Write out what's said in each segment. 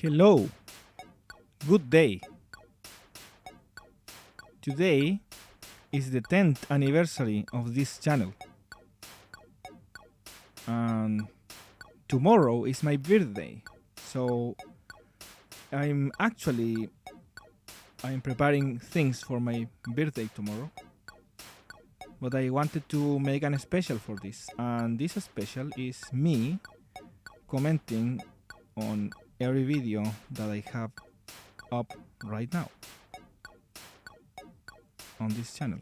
Hello, good day. Today is the 10th anniversary of this channel, and tomorrow is my birthday. So I'm preparing things for my birthday tomorrow, but I wanted to make an special for this, and this special is me commenting on every video that I have up right now on this channel.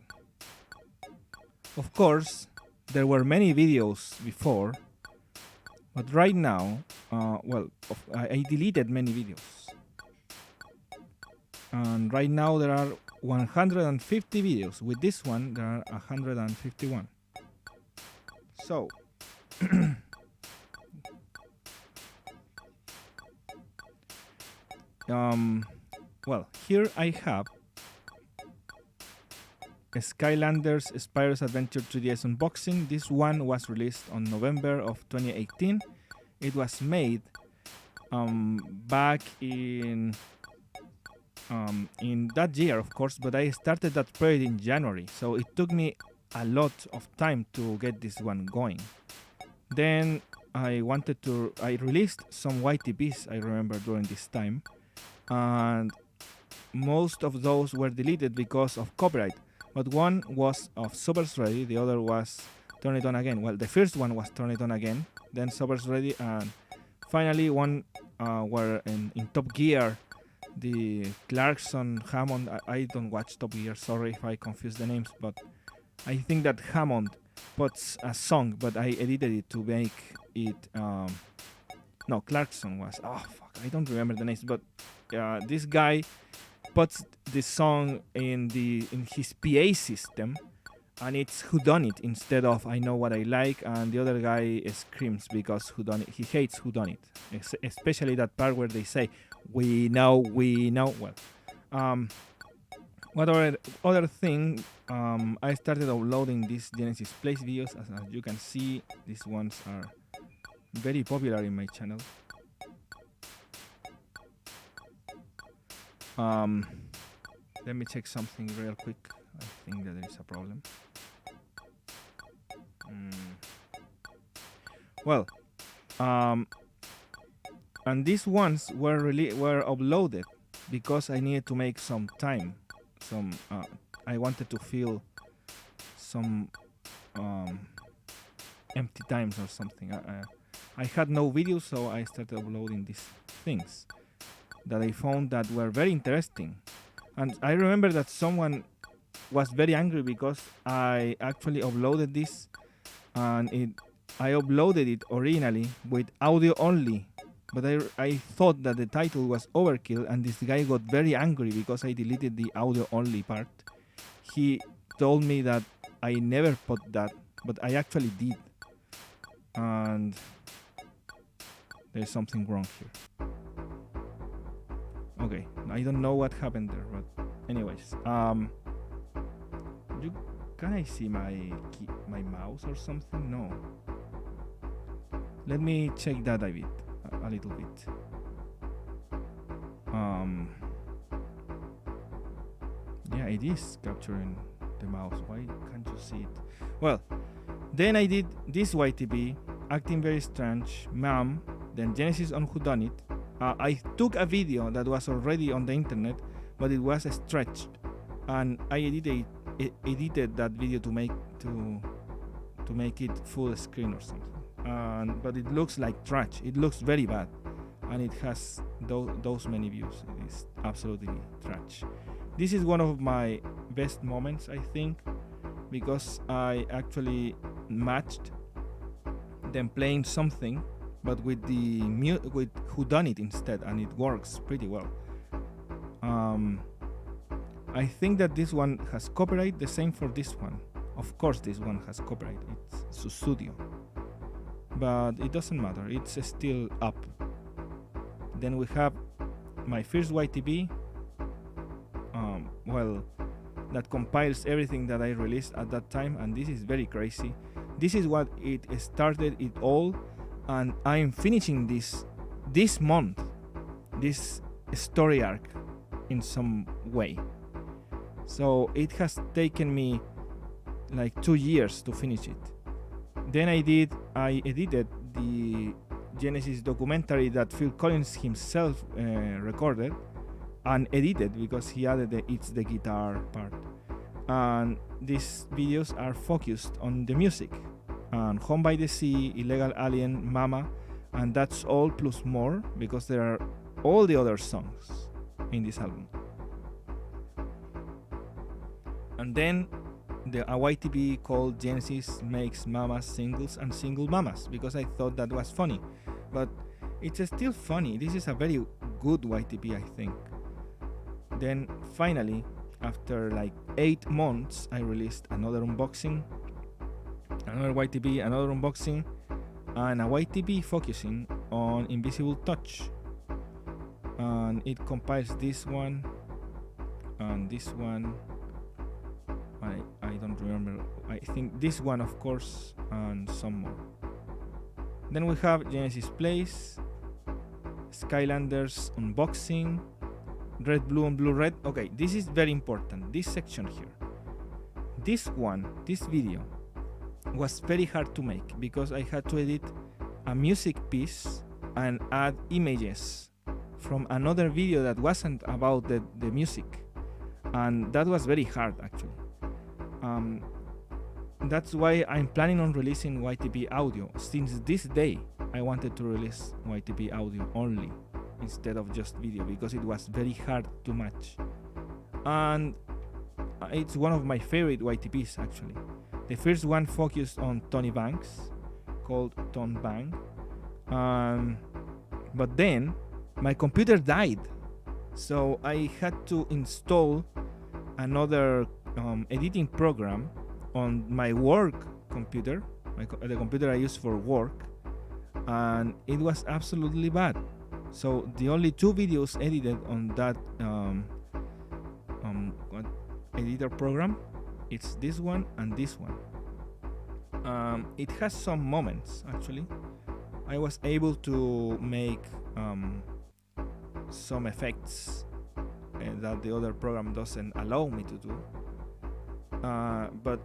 Of course, there were many videos before, but right now, I deleted many videos. And right now there are 150 videos. With this one, there are 151. So, here I have Skylanders Spyro's Adventure 3DS unboxing. This one was released on November of 2018. It was made back in that year, of course, but I started that project in January, so it took me a lot of time to get this one going. Then I released some YTPs, I remember, during this time, and most of those were deleted because of copyright. But one was of Sober's Ready, the other was Turn It On Again. Well, the first one was Turn It On Again, then Sober's Ready, and finally one were in Top Gear, the Clarkson Hammond. I don't watch Top Gear, sorry if I confuse the names, but I think that Hammond puts a song, but I edited it to make it. No, Clarkson was. Oh fuck, I don't remember the names, but this guy puts the song in his PA system, and it's Whodunit instead of I Know What I Like, and the other guy screams because he hates Whodunit, especially that part where they say we know. Well, what other thing? I started uploading these Genesis Plays videos. As you can see, these ones are very popular in my channel. Let me check something real quick. I think that there is a problem. And these ones were uploaded because I needed to make some time. I wanted to fill some empty times or something. I had no videos, so I started uploading these things that I found that were very interesting. And I remember that someone was very angry because I actually uploaded this, and I uploaded it originally with audio only, but I thought that the title was overkill, and this guy got very angry because I deleted the audio only part. He told me that I never put that, but I actually did, and there's something wrong here. Okay, I don't know what happened there, but anyways, can I see my mouse or something? No. Let me check that a little bit. Yeah, it is capturing the mouse. Why can't you see it? Well, then I did this YTP, Acting Very Strange, Mom, then Genesis on Whodunit. I took a video that was already on the internet, but it was stretched, and I edited that video to make it full screen or something. But it looks like trash. It looks very bad, and it has those many views. It is absolutely trash. This is one of my best moments, I think, because I actually matched them playing something, but with with Whodunit instead, and it works pretty well. I think that this one has copyright, the same for this one. Of course this one has copyright, it's Sussudio, but it doesn't matter, it's still up. Then we have my first YTP, that compiles everything that I released at that time, and this is very crazy. This is what it started it all, and I'm finishing this month. this story arc in some way. So it has taken me like 2 years to finish it. Then I edited the Genesis documentary that Phil Collins himself recorded and edited, because he added the guitar part. And these videos are focused on the music, and Home by the Sea, Illegal Alien, Mama, and That's All plus more, because there are all the other songs in this album. And then a YTP called Genesis Makes Mamas Singles and Single Mamas, because I thought that was funny. But it's still funny. This is a very good YTP, I think. Then finally, after like 8 months, I released another unboxing, another YTP, another unboxing, and a YTP focusing on Invisible Touch. And it compiles this one and this one. I don't remember. I think this one, of course, and some more. Then we have Genesis Plays, Skylanders Unboxing, Red Blue and Blue Red. Okay, this is very important, this section here. This video was very hard to make, because I had to edit a music piece and add images from another video that wasn't about the music. And that was very hard, actually. That's why I'm planning on releasing YTP audio. Since this day, I wanted to release YTP audio only instead of just video, because it was very hard to match. And it's one of my favorite YTPs, actually. The first one focused on Tony Banks, called Ton Bang. But then my computer died, so I had to install another editing program on my work computer, the computer I use for work, and it was absolutely bad. So the only 2 videos edited on that editor program, it's this one and this one. It has some moments, actually. I was able to make some effects that the other program doesn't allow me to do. But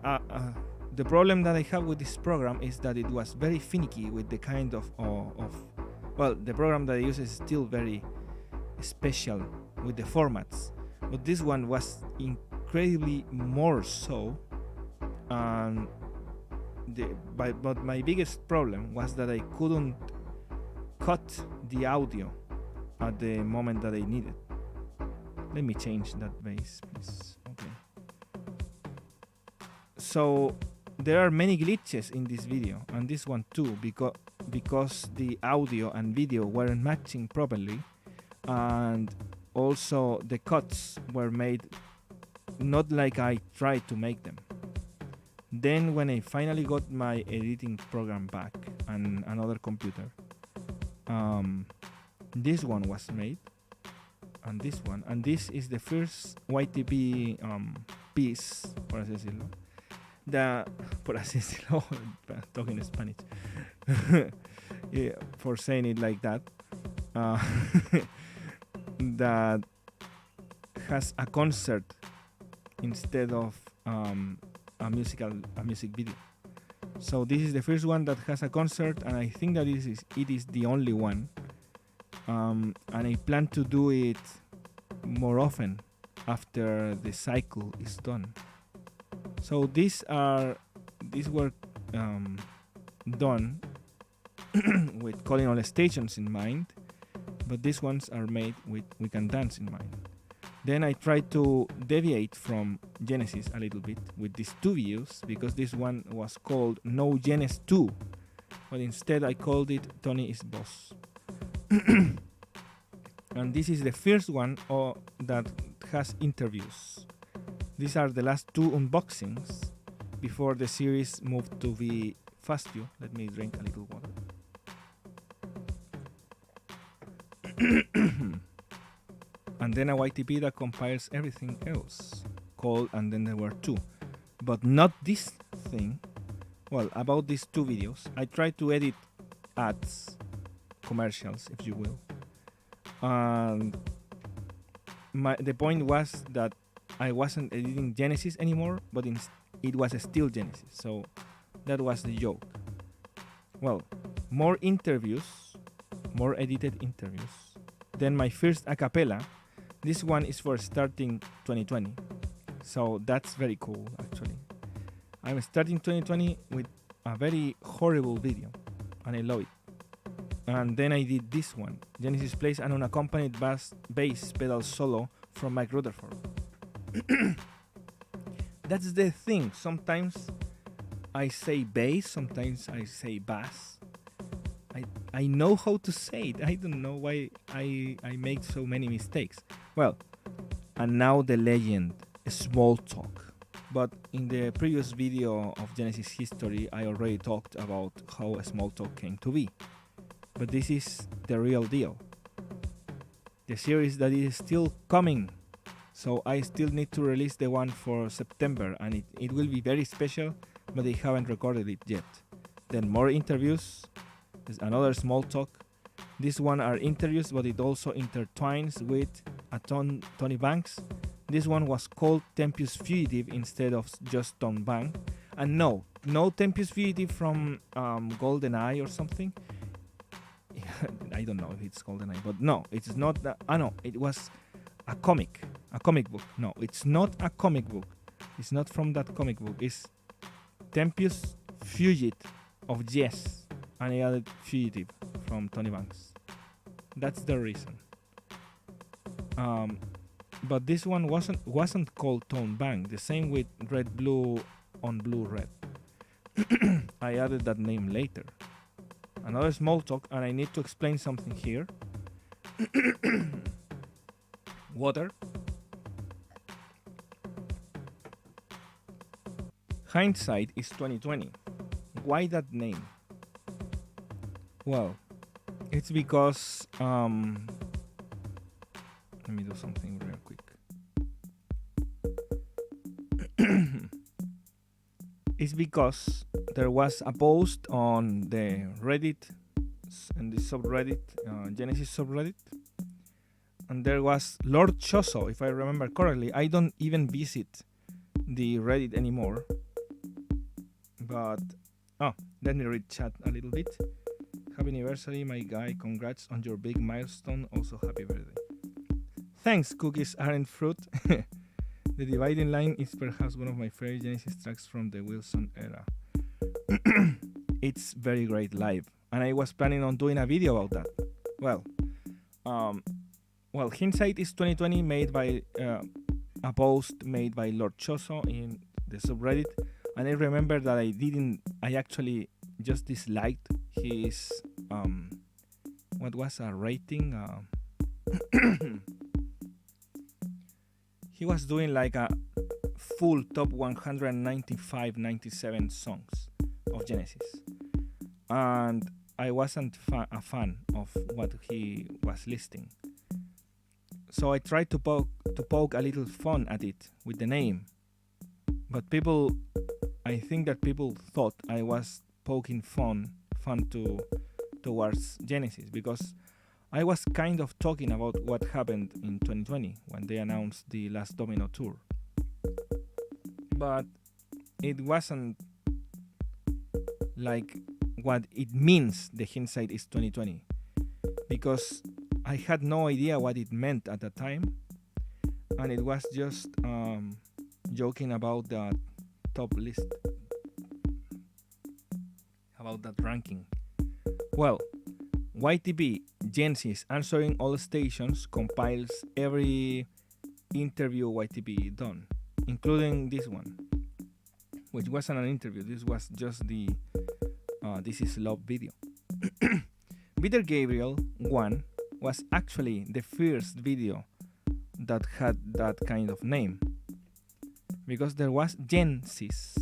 the problem that I have with this program is that it was very finicky with the kind of well, the program that I use is still very special with the formats, but this one was incredibly more so. But my biggest problem was that I couldn't cut the audio at the moment that I needed. Let me change that bass, please. Okay. So there are many glitches in this video, and this one too, because the audio and video weren't matching properly, and also the cuts were made not like I tried to make them. Then when I finally got my editing program back and another computer, this one was made, and this one, and this is the first YTP piece, por así decirlo. Por así decirlo, talking Spanish, yeah, for saying it like that, that has a concert instead of a music video. So this is the first one that has a concert, and I think that it is the only one. And I plan to do it more often after the cycle is done. So these were done with Calling All Stations in mind, but these ones are made with We Can Dance in mind. Then I tried to deviate from Genesis a little bit with these 2 videos, because this one was called No Genes 2, but instead I called it Tony is Boss. And this is the first one that has interviews. These are the last 2 unboxings before the series moved to be Fast View. Let me drink a little water. And then a YTP that compiles everything else, called And Then There Were Two. But not this thing. Well, about these 2 videos, I tried to edit ads, commercials, if you will. And the point was that I wasn't editing Genesis anymore, but it was still Genesis. So that was the joke. Well, more interviews, more edited interviews. Then my first a cappella. This one is for starting 2020. So that's very cool, actually. I'm starting 2020 with a very horrible video, and I love it. And then I did this one, Genesis Plays an unaccompanied bass pedal solo from Mike Rutherford. That's the thing. Sometimes I say bass, sometimes I say bass. I know how to say it. I don't know why I make so many mistakes. Well, and now the legend, Smalltalk. But in the previous video of Genesis history, I already talked about how Smalltalk came to be. But this is the real deal. The series that is still coming. So I still need to release the one for September, and it will be very special, but they haven't recorded it yet. Then more interviews. There's another Smalltalk. This one are interviews, but it also intertwines with a Tony Banks. This one was called Tempeus Fugitive instead of just Tom Banks. And no Tempeus Fugitive from GoldenEye or something. I don't know if it's GoldenEye, but no, it's not that. No, it was a comic book. No, it's not a comic book. It's not from that comic book. It's Tempeus Fugitive of Yes, and I added Fugitive from Tony Banks. That's the reason. But this one wasn't called Tone Bang. The same with Red Blue on Blue Red. I added that name later. Another Smalltalk, and I need to explain something here. Water. Hindsight is 2020. Why that name? Well, it's because let me do something real quick. It's because there was a post on the Reddit and the subreddit, Genesis subreddit, and there was Lord Choso, if I remember correctly. I don't even visit the Reddit anymore, but let me read chat a little bit. Happy anniversary, my guy. Congrats on your big milestone. Also, happy birthday. Thanks, cookies aren't fruit. The dividing line is perhaps one of my favorite Genesis tracks from the Wilson era. It's very great live, and I was planning on doing a video about that. Well, Hindsight is 2020 made by a post made by Lord Choso in the subreddit, and I remember that I actually just disliked his what was a rating. He was doing like a full top 195-97 songs of Genesis, and I wasn't a fan of what he was listing. So I tried to poke a little fun at it with the name, but I think that people thought I was poking fun towards Genesis, because I was kind of talking about what happened in 2020 when they announced the Last Domino tour. But it wasn't like what it means, the Hindsight is 2020, because I had no idea what it meant at the time, and it was just joking about the top list, about that ranking. Well, YTB, Genesis Answering All Stations, compiles every interview YTB done, including this one, which wasn't an interview. This was just the This Is Love video. Peter Gabriel 1 was actually the first video that had that kind of name, because there was Genesis,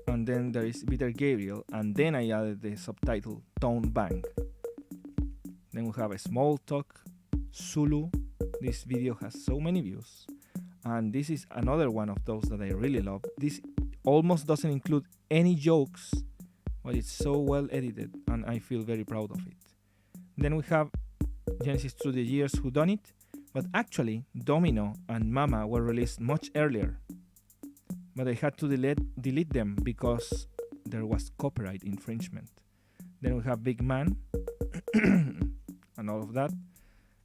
and then there is Peter Gabriel, and then I added the subtitle Tone Bang. Then we have a Smalltalk, Zulu. This video has so many views, and this is another one of those that I really love. This almost doesn't include any jokes, but it's so well edited, and I feel very proud of it. Then we have Genesis Through the Years Who Done It, but actually Domino and Mama were released much earlier. But I had to delete them because there was copyright infringement. Then we have Big Man and all of that.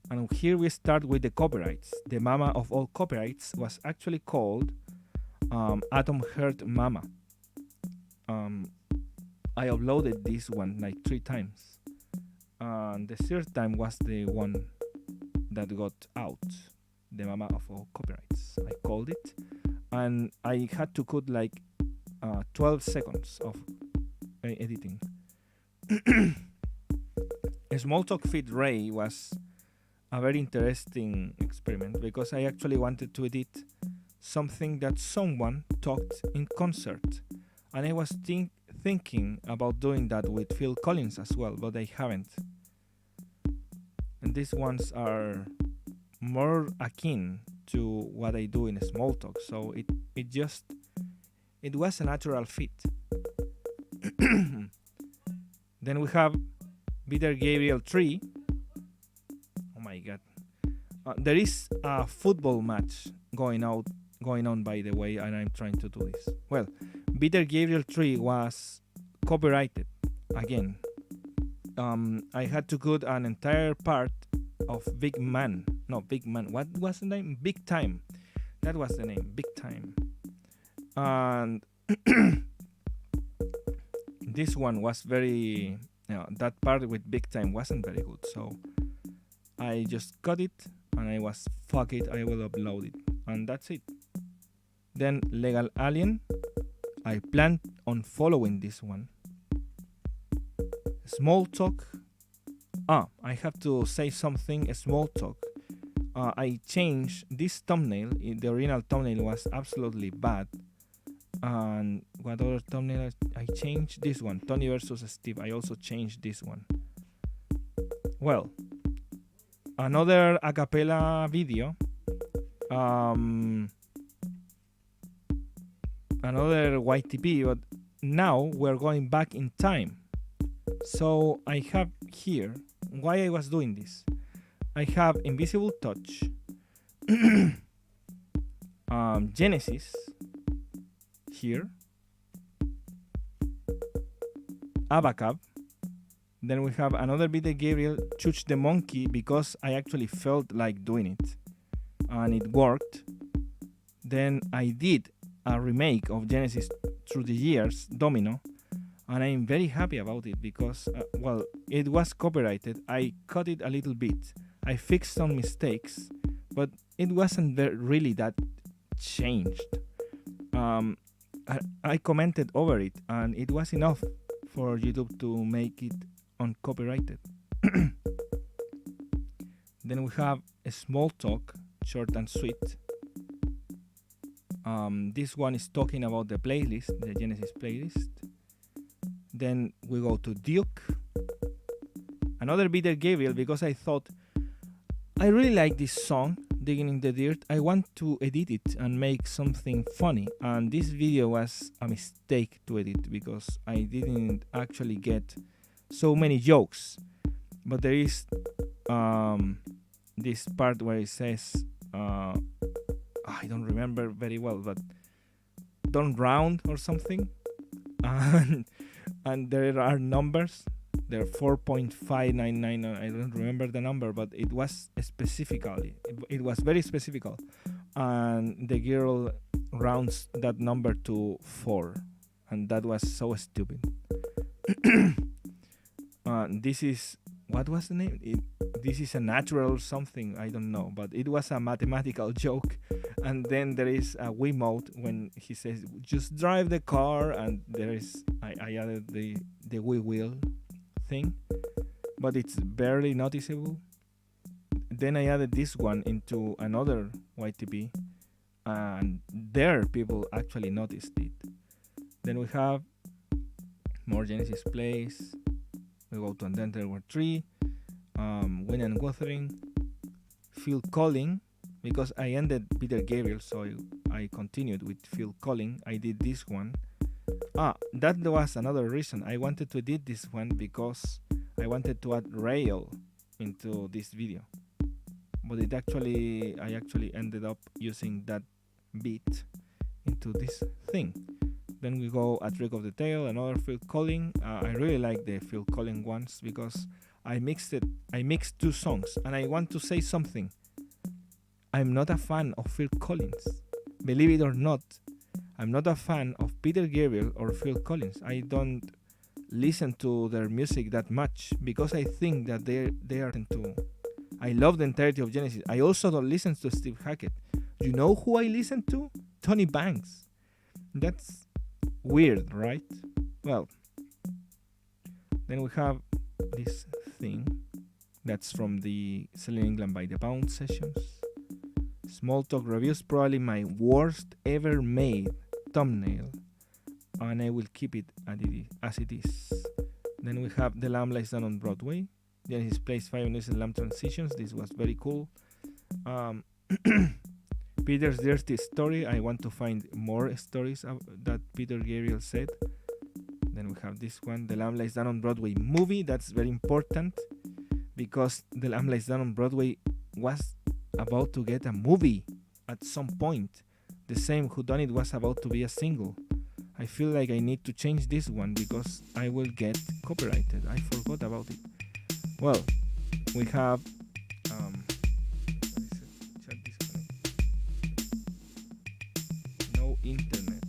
And here we start with the copyrights. The mama of all copyrights was actually called Atom Heart Mama. I uploaded this one like 3 times. And the third time was the one that got out. The mama of all copyrights, I called it. And I had to cut like 12 seconds of editing. Smalltalk Feed Ray was a very interesting experiment because I actually wanted to edit something that someone talked in concert, and I was thinking about doing that with Phil Collins as well, but I haven't. And these ones are more akin to what I do in Smalltalk, so it was a natural fit. Then we have Peter Gabriel 3. Oh my god. There is a football match going on by the way, and I'm trying to do this. Well, Peter Gabriel 3 was copyrighted again. I had to cut an entire part of Big Man. What was the name? Big Time. That was the name. Big Time. And this one was very. That part with Big Time wasn't very good, so I just cut it and I was fuck it, I will upload it, and that's it. Then Legal Alien, I planned on following this one. Smalltalk. I have to say something. Smalltalk. I changed this thumbnail. The original thumbnail was absolutely bad. And what other thumbnail I changed? This one, Tony versus Steve. I also changed this one. Well, another a cappella video. Another YTP, but now we're going back in time. So I have here why I was doing this. I have Invisible Touch, Genesis here, Abacab. Then we have another Peter Gabriel, Chuch the Monkey, because I actually felt like doing it and it worked. Then I did a remake of Genesis Through the Years, Domino, and I'm very happy about it because, it was copyrighted. I cut it a little bit. I fixed some mistakes, but it wasn't really that changed. I commented over it, and it was enough for YouTube to make it uncopyrighted. Then we have a Smalltalk, short and sweet. This one is talking about the playlist, the Genesis playlist. Then we go to Duke, another Peter Gabriel, because I thought I really like this song, Digging in the Dirt. I want to edit it and make something funny, and this video was a mistake to edit because I didn't actually get so many jokes. But there is this part where it says, I don't remember very well, but don't round or something. And there are numbers. There are 4.599. I don't remember the number, but it was specifically. It was very specific, and the girl rounds that number to 4, and that was so stupid. This is what was the name? This is a natural something. I don't know, but it was a mathematical joke. And then there is a Wiimote when he says just drive the car, and there is I added the Wii wheel thing, but it's barely noticeable. Then I added this one into another YTP, and there people actually noticed it. Then we have more Genesis plays. We go to Undented War 3, Win and Wuthering, Phil Calling, because I ended Peter Gabriel, so I continued with Phil Calling. I did this one. That was another reason I wanted to edit this one, because I wanted to add Rail into this video, but I actually ended up using that beat into this thing. Then we go A Trick of the Tail, another Phil Collins. I really like the Phil Collins ones because I mixed two songs, and I want to say something. I'm not a fan of Phil Collins. Believe it or not, I'm not a fan of Peter Gabriel or Phil Collins. I don't listen to their music that much because I think that they are into. I love the entirety of Genesis. I also don't listen to Steve Hackett. You know who I listen to? Tony Banks. That's weird, right? Well, then we have this thing that's from the Selling England by the Pound sessions. Smalltalk reviews, probably my worst ever made thumbnail, and I will keep it as it is. Then we have The Lamb Lies Down on Broadway. Genesis plays 5 minutes in Lamb transitions. This was very cool. Peter's Dirty Story. I want to find more stories that Peter Gabriel said. Then we have this one, The Lamb Lies Down on Broadway movie. That's very important because The Lamb Lies Down on Broadway was about to get a movie at some point. The same Whodunit was about to be a single. I feel like I need to change this one because I will get copyrighted. I forgot about it. Well, we have chat disconnect. No internet.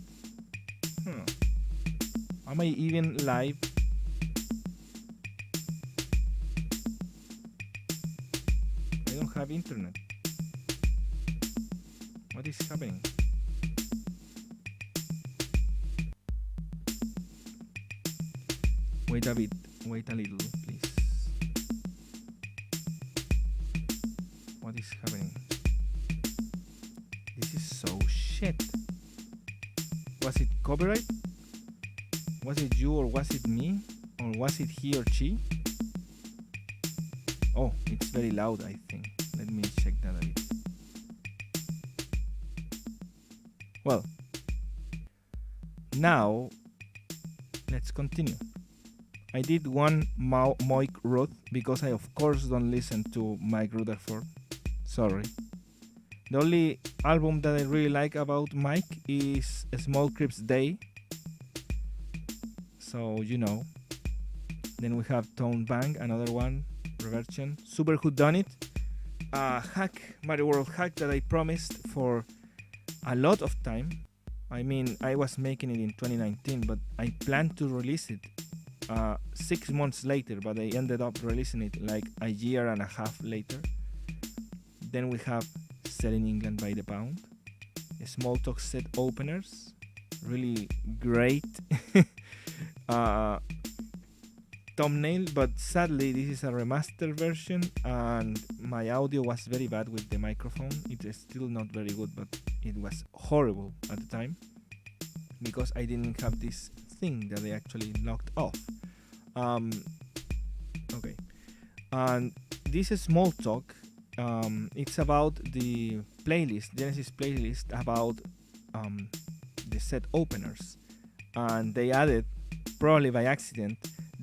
Am I even live? I don't have internet. What is happening? Wait a little, please. What is happening? This is so shit. Was it copyright? Was it you or was it me? Or was it he or she? Oh, it's very loud, I think. Let me check that a bit. Well, now let's continue. I did one Mike Ruth because I of course don't listen to Mike Rutherford. Sorry. The only album that I really like about Mike is Small Crips Day. So you know. Then we have Tone Bang, another one, Reversion. Super Whodunit, a hack, Mario World hack that I promised for a lot of time. I mean, I was making it in 2019, but I planned to release it 6 months later, but I ended up releasing it like a year and a half later. Then we have Selling England by the Pound, Smalltalk set openers, really great thumbnail, but sadly this is a remastered version and my audio was very bad with the microphone. It is still not very good, but it was horrible at the time because I didn't have this thing that I actually knocked off. Okay, and this is Smalltalk. It's about the playlist, Genesis playlist, about the set openers, and they added, probably by accident,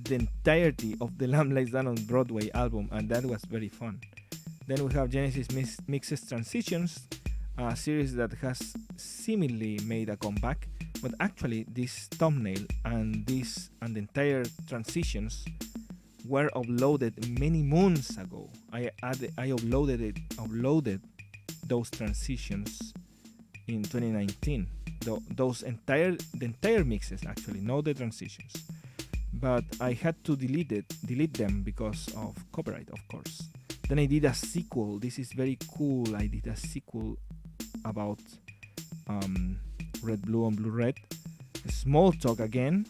the entirety of the Lamb Lies Down on Broadway album, and that was very fun. Then we have Genesis Mixes Transitions, a series that has seemingly made a comeback, but actually this thumbnail and the entire transitions were uploaded many months ago. I uploaded those transitions in 2019. The entire mixes actually, not the transitions. But I had to delete them because of copyright, of course. Then I did a sequel. This is very cool. I did a sequel about Red Blue on Blue Red, Smalltalk again,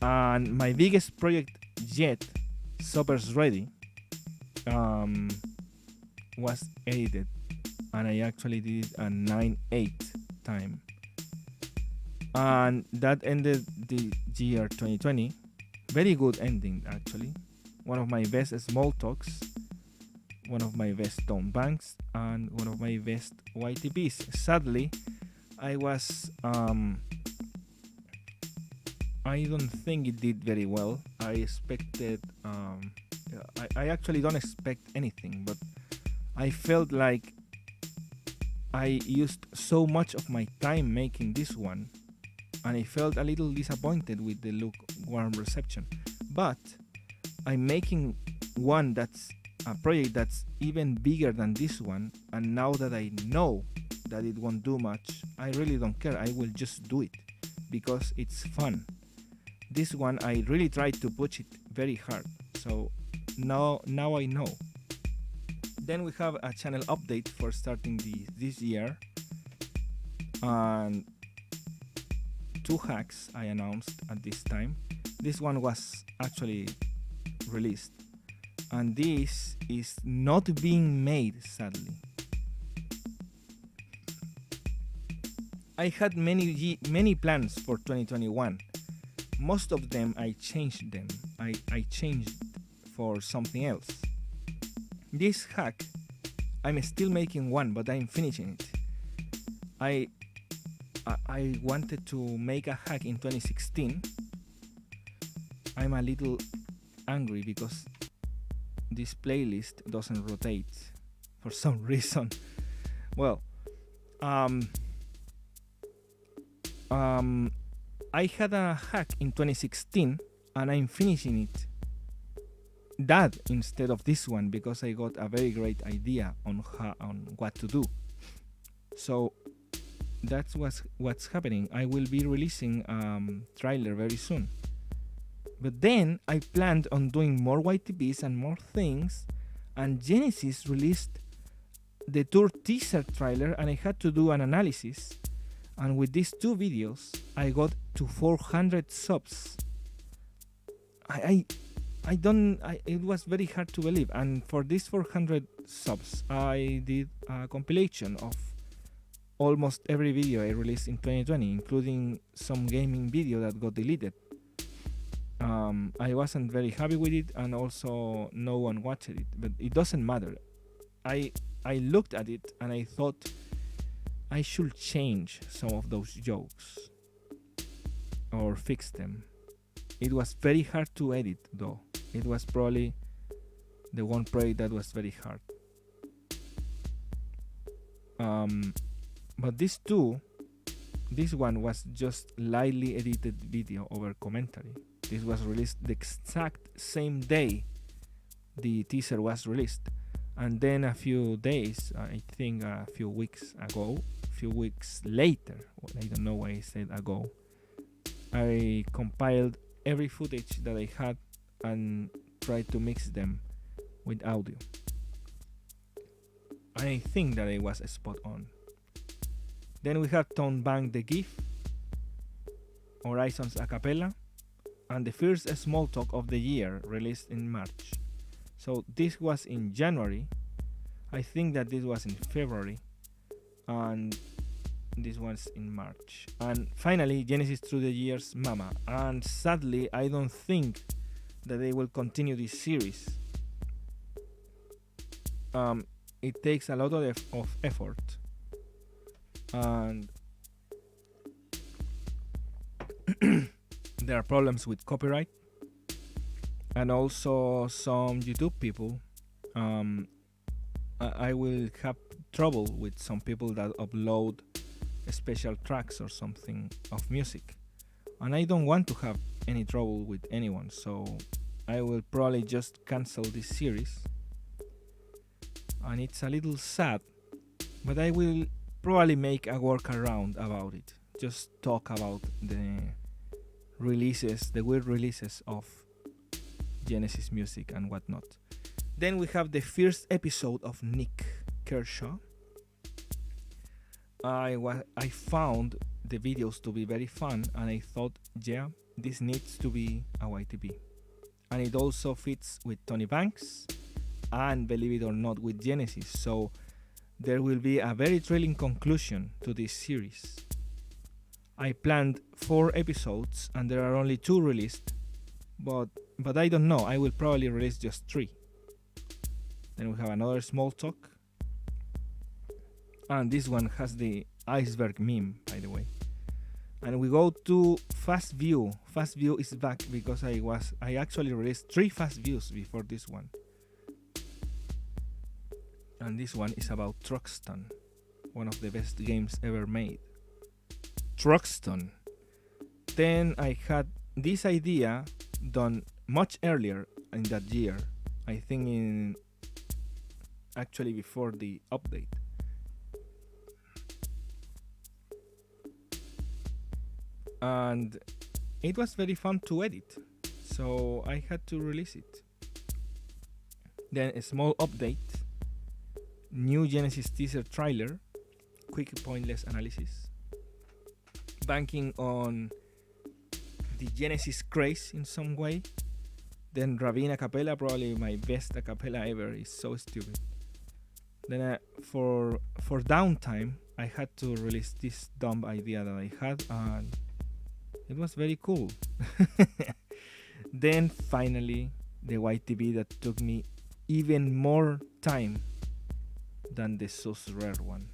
and my biggest project yet, Supper's Ready, was edited, and I actually did a 9/8 time, and that ended the year 2020. Very good ending, actually. One of my best Smalltalks, one of my best Tone Banks, and one of my best YTPs. Sadly, I don't think it did very well. I expected I actually don't expect anything, but I felt like I used so much of my time making this one, and I felt a little disappointed with the lukewarm reception. But I'm making one that's a project that's even bigger than this one, and now that I know that it won't do much, I really don't care. I will just do it because it's fun. This one I really tried to push it very hard, so now I know. Then we have a channel update for starting this year, and two hacks I announced at this time. This one was actually released, and this is not being made, sadly. I had many plans for 2021. Most of them I changed them. I changed for something else. This hack, I'm still making one, but I'm finishing it. I wanted to make a hack in 2016. I'm a little angry because this playlist doesn't rotate for some reason. Well, I had a hack in 2016 and I'm finishing it that instead of this one because I got a very great idea on what to do. So that's what's happening. I will be releasing trailer very soon. But then I planned on doing more YTBs and more things, and Genesis released the tour teaser trailer and I had to do an analysis. And with these two videos, I got to 400 subs. It was very hard to believe. And for these 400 subs, I did a compilation of almost every video I released in 2020, including some gaming video that got deleted. I wasn't very happy with it, and also no one watched it, but it doesn't matter. I looked at it and I thought I should change some of those jokes or fix them. It was very hard to edit though. It was probably the one project that was very hard. But this one was just lightly edited video over commentary. This was released the exact same day the teaser was released. And then a few days, I think a few weeks later, I don't know why I said ago, I compiled every footage that I had and tried to mix them with audio. I think that it was spot on. Then we have Tone Bank the GIF, Horizons Acapella, and the first small talk of the year released in March. So this was in January. I think that this was in February, and this was in March. And finally, Genesis Through the Years Mama. And sadly, I don't think that they will continue this series. It takes a lot of effort, and there are problems with copyright, and also some YouTube people. I will have trouble with some people that upload special tracks or something of music, and I don't want to have any trouble with anyone, so I will probably just cancel this series. And it's a little sad, but I will probably make a workaround about it. Just talk about the releases, the weird releases of Genesis music and whatnot. Then we have the first episode of Nick Kershaw. I found the videos to be very fun, and I thought, yeah, this needs to be a YTB. And it also fits with Tony Banks, and believe it or not, with Genesis. So there will be a very thrilling conclusion to this series. I planned 4 episodes and there are only 2 released, but I don't know, I will probably release just 3. Then we have another small talk, and this one has the iceberg meme, by the way. And we go to fast view. Fast view is back because I actually released 3 fast views before this one. And this one is about Truxton, one of the best games ever made. Truxton. Then I had this idea done much earlier in that year. I think in actually before the update. And it was very fun to edit, so I had to release it. Then a small update, new Genesis teaser trailer, quick pointless analysis, banking on the Genesis craze in some way. Then Ravine acapella, probably my best acapella ever, is so stupid. Then for downtime, I had to release this dumb idea that I had, and it was very cool. Then finally, the YTB that took me even more time than the Sus Rare one.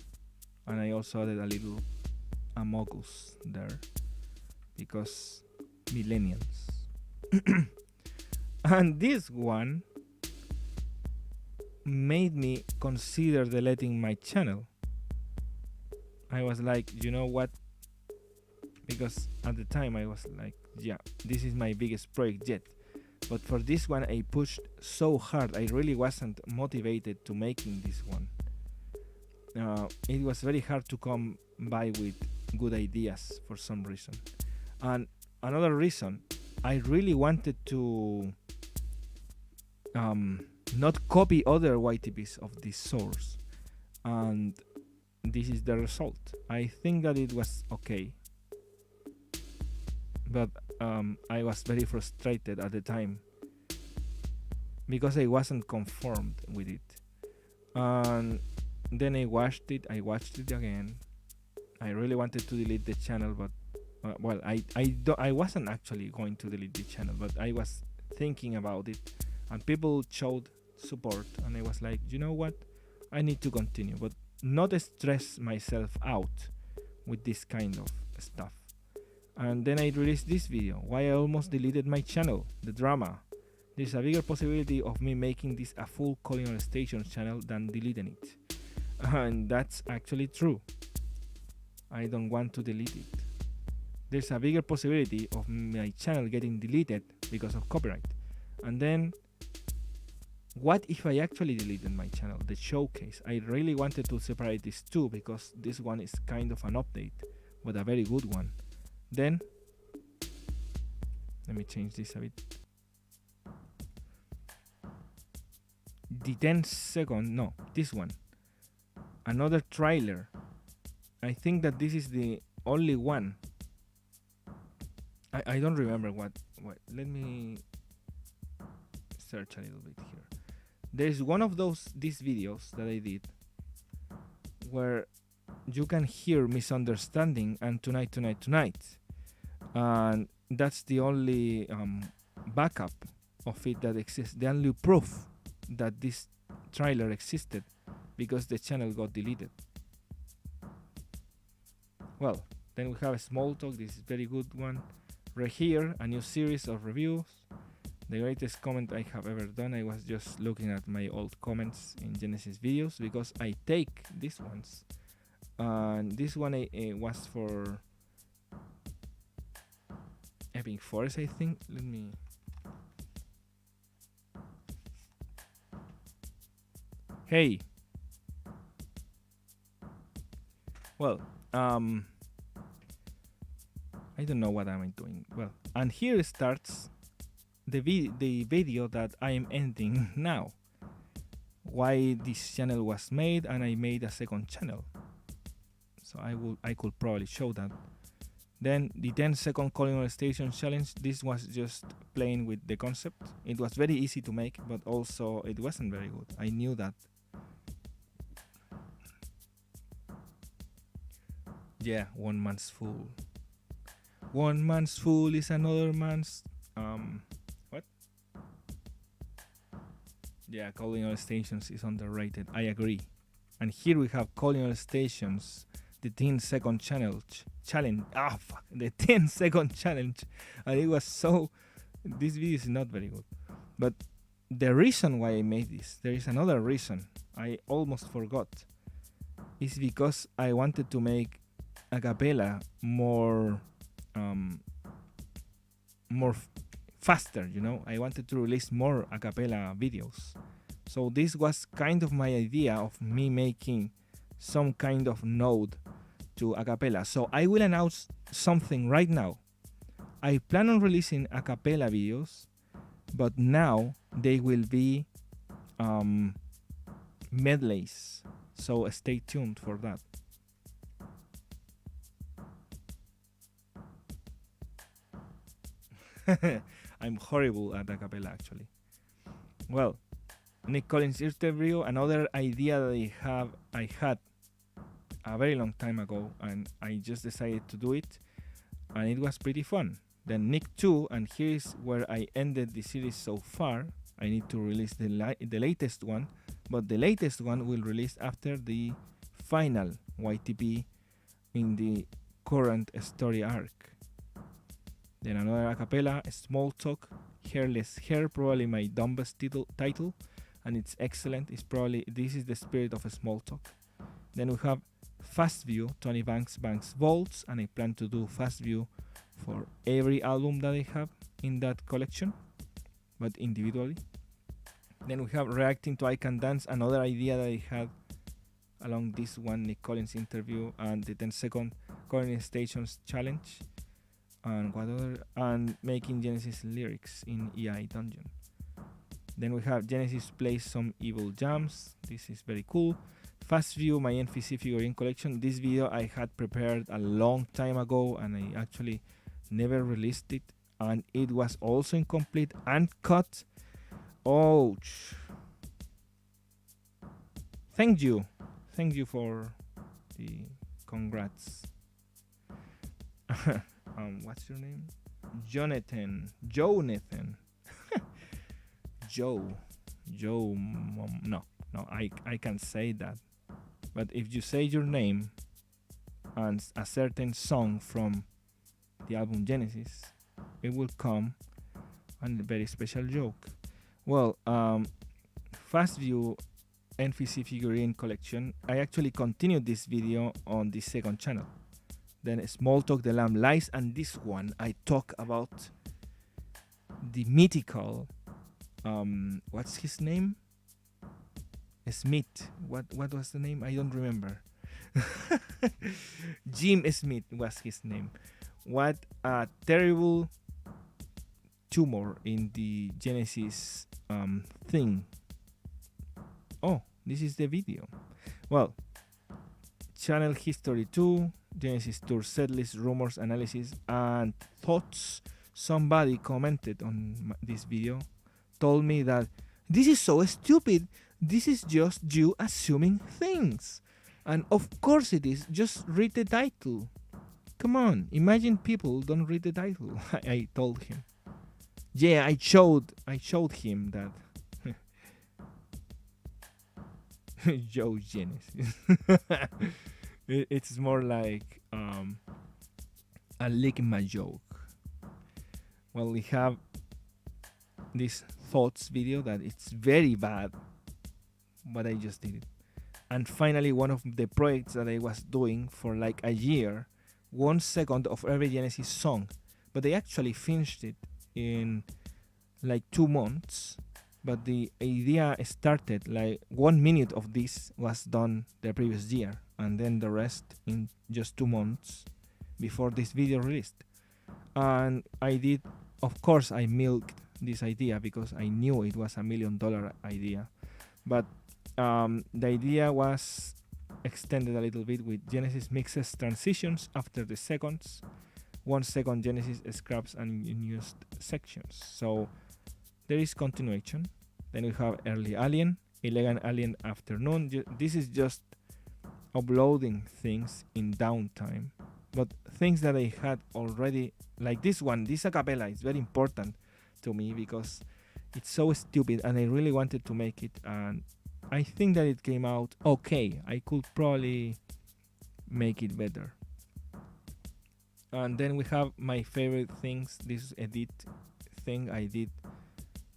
And I also added a little Amogus there because millennials. And this one made me consider deleting my channel. I was like, you know what? Because at the time I was like, yeah, this is my biggest project yet. But for this one I pushed so hard, I really wasn't motivated to making this one. It was very hard to come by with good ideas for some reason. And another reason, I really wanted to not copy other YTBs of this source. And this is the result. I think that it was okay. But I was very frustrated at the time because I wasn't conformed with it. And then I watched it again. I really wanted to delete the channel, but well, I wasn't actually going to delete the channel, but I was thinking about it, and people showed support, and I was like, you know what, I need to continue, but not stress myself out with this kind of stuff. And then I released this video, why I almost deleted my channel, the drama. There's a bigger possibility of me making this a full Calling All Stations channel than deleting it. And that's actually true. I don't want to delete it. There's a bigger possibility of my channel getting deleted because of copyright. And then, what if I actually deleted my channel, the showcase? I really wanted to separate these two because this one is kind of an update, but a very good one. Then, let me change this a bit. The 10-second, no, this one. Another trailer. I think that this is the only one. I don't remember what. Let me search a little bit here. There's one of these videos that I did where you can hear Misunderstanding and Tonight. And that's the only backup of it that exists. The only proof that this trailer existed, because the channel got deleted. Well, then we have a small talk. This is very good one. Right here, a new series of reviews. The greatest comment I have ever done. I was just looking at my old comments in Genesis videos because I take these ones. And this one was for Epic Forest, I think. Let me. Hey. Well, I don't know what I'm doing. Well, and here starts the video that I am ending now. Why this channel was made, and I made a second channel. So I could probably show that. Then the 10-second Calling All Stations challenge. This was just playing with the concept. It was very easy to make, but also it wasn't very good. I knew that. Yeah, one man's fool. One man's fool is another man's what? Yeah, Calling All Stations is underrated. I agree. And here we have Calling All Stations, the 10-second challenge. Ah, fuck, the 10-second challenge, and it was so. This video is not very good, but the reason why I made this, there is another reason I almost forgot, is because I wanted to make a cappella more faster, you know. I wanted to release more a cappella videos. So this was kind of my idea of me making some kind of node to a cappella. So I will announce something right now. I plan on releasing a cappella videos, but now they will be medleys. So stay tuned for that. I'm horrible at a cappella, actually. Well, Nick Collins interview, another idea that I had a very long time ago, and I just decided to do it, and it was pretty fun. Then Nick 2, and here is where I ended the series so far. I need to release the latest one, but the latest one will release after the final YTP in the current story arc. Then another a cappella, Small Talk, Hairless Hair, probably my dumbest title, and it's excellent. It's probably, this is the spirit of a Small Talk. Then we have Fast View, Tony Banks Vaults, and I plan to do Fast View for every album that I have in that collection, but individually. Then we have Reacting to I Can Dance, another idea that I had along this one, Nick Collins interview, and the 10-second Coordinate Stations challenge, and what other, and making Genesis lyrics in EI Dungeon. Then we have Genesis plays some evil jams. This is very cool. Fast View, my NPC figurine collection. This video I had prepared a long time ago, and I actually never released it, and it was also incomplete and cut. Ouch. Thank you for the congrats. What's your name? Jonathan. Joe. No, I can't say that. But if you say your name and a certain song from the album Genesis, it will come and a very special joke. Well, Fast View NPC figurine collection. I actually continued this video on the second channel. Then Small Talk, The Lamb Lies, and this one I talk about the mythical, what's his name? Smith. What was the name? I don't remember. Jim Smith was his name. What a terrible tumor in the Genesis thing. Oh, this is the video. Well, channel history 2, Genesis tour setlist, rumors, analysis, and thoughts. Somebody commented on this video, told me that this is so stupid. This is just you assuming things. And of course it is. Just read the title. Come on, imagine people don't read the title. I told him. Yeah, I showed him that. Joe Genesis. It's more like a ligma joke. Well, we have this thoughts video that it's very bad, but I just did it. And finally, one of the projects that I was doing for like a year, 1 second of every Genesis song, but I actually finished it in like 2 months. But the idea started like 1 minute of this was done the previous year, and then the rest in just 2 months before this video released. And I did, of course, I milked this idea because I knew it was $1 million idea. But the idea was extended a little bit with Genesis mixes transitions after the seconds, 1 second Genesis scraps and unused sections. So there is continuation. Then we have Early Alien, Elegant Alien Afternoon. This is just uploading things in downtime, but things that I had already, like this one, this a cappella is very important to me because it's so stupid and I really wanted to make it, and I think that it came out okay. I could probably make it better. And then we have my favorite things. This edit thing I did,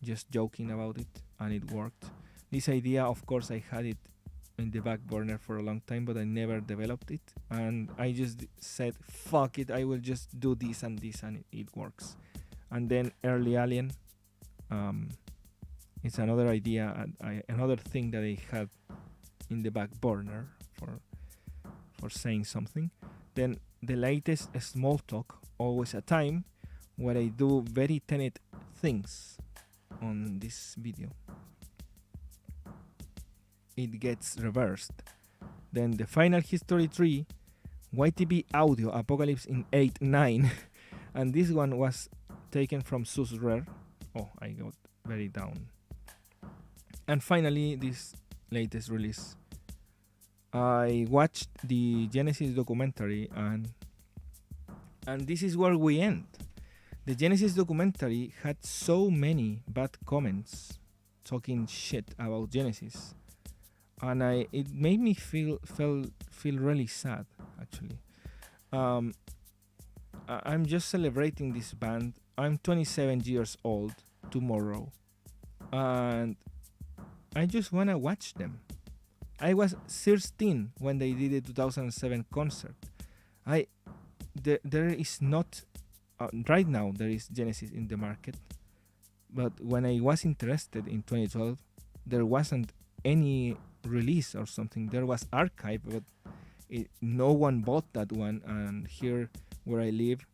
just joking about it, and it worked. This idea, of course, I had it in the back burner for a long time, but I never developed it. And I just said, fuck it, I will just do this and this, and it works. And then Early Alien, it's another idea, another thing that I had in the back burner for saying something. Then the latest Small Talk, always a time, where I do very tenet things on this video. It gets reversed. Then the Final History 3, YTB Audio Apocalypse in 8-9, and this one was taken from Sus Rare. Oh, I got very down. And finally, this latest release, I watched the Genesis documentary, and this is where we end. The Genesis documentary had so many bad comments talking shit about Genesis, and it made me feel really sad, actually. I'm just celebrating this band. I'm 27 years old tomorrow, and I just wanna watch them. I was 13 when they did the 2007 concert. There is not right now there is Genesis in the market, but when I was interested in 2012, there wasn't any release or something. There was Archive, but no one bought that one, and here where I live,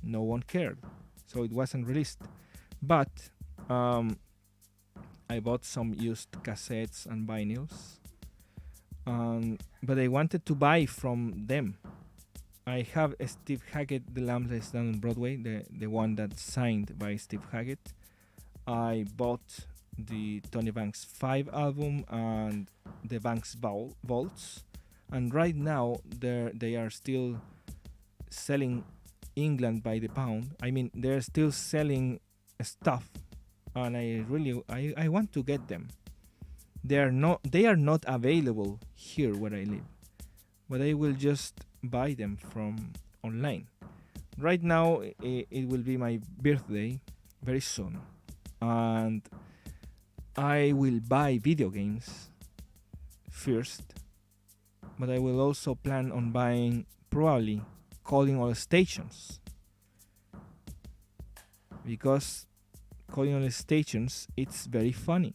no one cared, so it wasn't released. But I bought some used cassettes and vinyls, but I wanted to buy from them. I have a Steve Hackett, The Lamb Lies Down on Broadway, the one that's signed by Steve Hackett. I bought the Tony Banks 5 album and the Banks Vaults, and right now they are still selling England by the pound. I mean, they're still selling stuff, and I want to get them. They are not available here where I live, but I will just buy them from online. Right now it will be my birthday very soon, and I will buy video games first, but I will also plan on buying probably Calling All Stations, because Calling All Stations, it's very funny.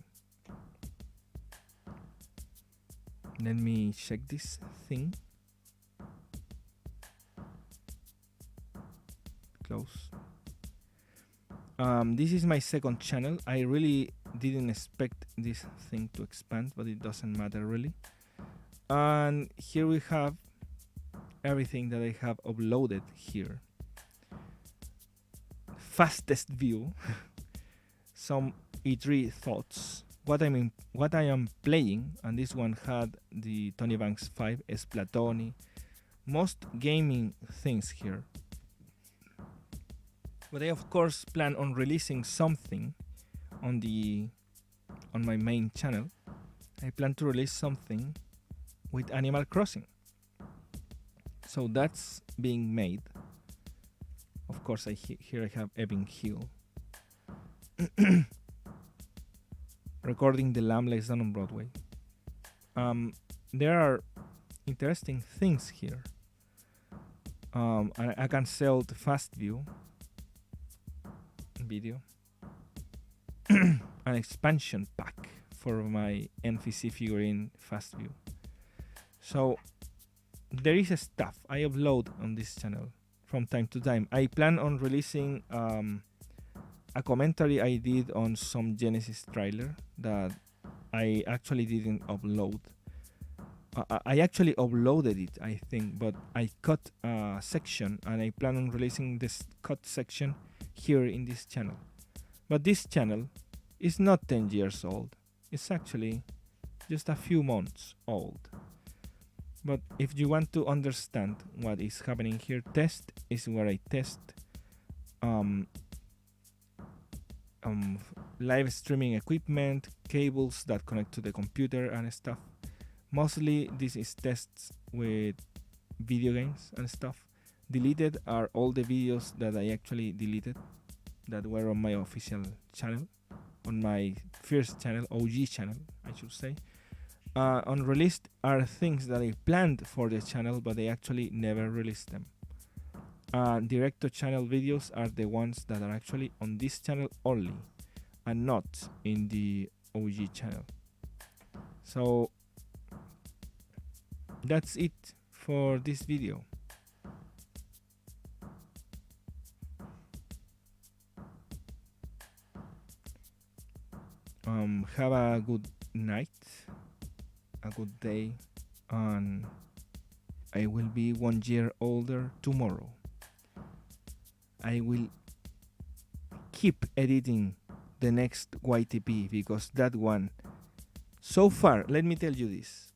Let me check this thing. Close. This is my second channel. I really didn't expect this thing to expand, but it doesn't matter really. And here we have everything that I have uploaded here. Fastest view. Some E3 thoughts. What I am playing, and this one had the Tony Banks 5, Splatoni, most gaming things here. But I of course plan on releasing something on my main channel. I plan to release something with Animal Crossing. So that's being made. Of course, here I have Ebbing Hill. Recording The Lamb Lies Down on Broadway. There are interesting things here. I can sell the fast view video. An expansion pack for my NPC figurine fast view. So there is stuff I upload on this channel from time to time. I plan on releasing a commentary I did on some Genesis trailer that I actually didn't upload. I actually uploaded it, I think, but I cut a section, and I plan on releasing this cut section here in this channel. But this channel is not 10 years old. It's actually just a few months old. But if you want to understand what is happening here, Test is where I test live streaming equipment, cables that connect to the computer and stuff. Mostly this is tests with video games and stuff. Deleted are all the videos that I actually deleted that were on my official channel, on my first channel, OG channel, I should say. Unreleased are things that I planned for the channel, but I actually never released them. Direct to channel videos are the ones that are actually on this channel only and not in the OG channel. So that's it for this video. Have a good night, a good day, and I will be 1 year older tomorrow. I will keep editing the next YTP because that one, so far, let me tell you this,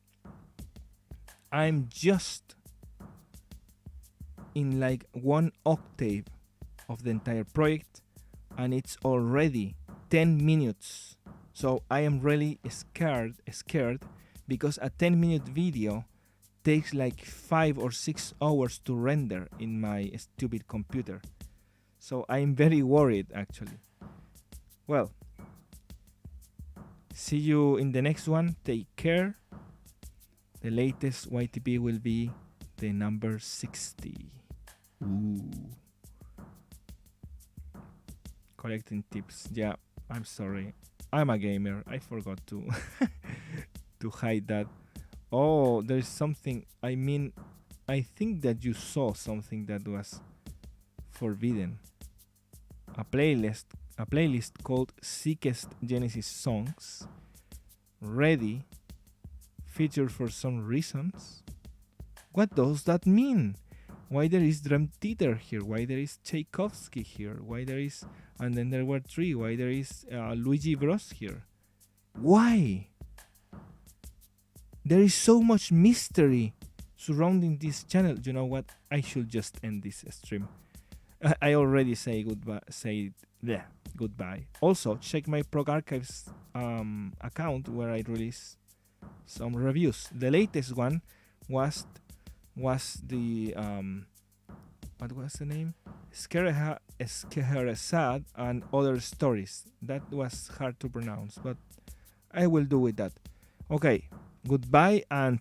I'm just in like 1 octave of the entire project and it's already 10 minutes. So I am really scared because a 10-minute video takes like 5 or 6 hours to render in my stupid computer. So I'm very worried actually. Well, see you in the next one. Take care. The latest YTP will be the number 60. Ooh. Collecting tips. Yeah, I'm sorry. I'm a gamer. I forgot to to hide that. Oh, there's something. I mean, I think that you saw something that was forbidden. A playlist called Sickest Genesis Songs, ready, featured for some reasons. What does that mean? Why there is Drum Theater here? Why there is Tchaikovsky here? Why there is, and then there were 3. Why there is Luigi Bros here? Why? There is so much mystery surrounding this channel. You know what? I should just end this stream. I already say goodbye. Also, check my Prog Archives account where I release some reviews. The latest one was the what was the name? Scheherazade and Other Stories. That was hard to pronounce, but I will do with that. Okay, goodbye and